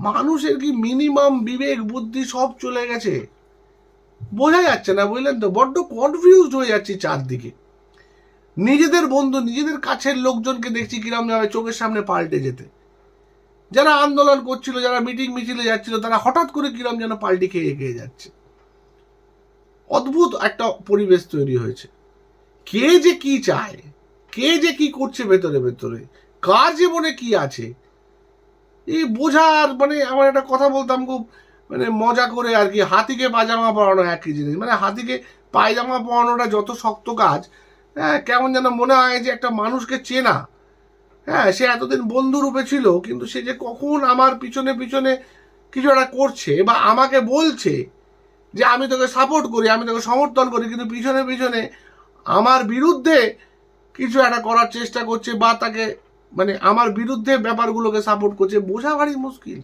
মানুষের কি মিনিমাম বিবেক বুদ্ধি সব চলে গেছে, বোঝা যাচ্ছে না, বুঝলেন তো? বড্ড কনফিউজড হয়ে যাচ্ছি চারদিকে। নিজেদের বন্ধু, নিজেদের কাছের লোকজনকে দেখছি কিরম যাবে চোখের সামনে পাল্টে যেতে। যারা আন্দোলন করছিল, যারা মিটিং মিছিলে যাচ্ছিল, তারা হঠাৎ করে কিরম যেন পাল্টি খেয়ে যাচ্ছে। অদ্ভুত একটা পরিবেশ তৈরি হয়েছে। কে যে কি চায়, কে যে কি করছে ভেতরে ভেতরে, কার জীবনে কি আছে, এই বোঝার মানে আমার একটা কথা বলতাম খুব মানে মজা করে আর কি, হাতিকে পায়জামা পরানো একই জিনিস। মানে হাতিকে পায়জামা পরানোটা যত শক্ত কাজ, হ্যাঁ, কেমন যেন মনে হয় যে একটা মানুষকে চেনা, হ্যাঁ, সে এতদিন বন্ধু রূপে ছিল, কিন্তু সে যে কখন আমার পিছনে পিছনে কিছু একটা করছে বা আমাকে বলছে যে আমি তোকে সাপোর্ট করি, আমি তোকে সমর্থন করি, কিন্তু পিছনে পিছনে আমার বিরুদ্ধে কিছু একটা করার চেষ্টা করছে বা তাকে মানে আমার বিরুদ্ধে ব্যাপারগুলোকে সাপোর্ট করছে, বোঝা ভারী মুশকিল।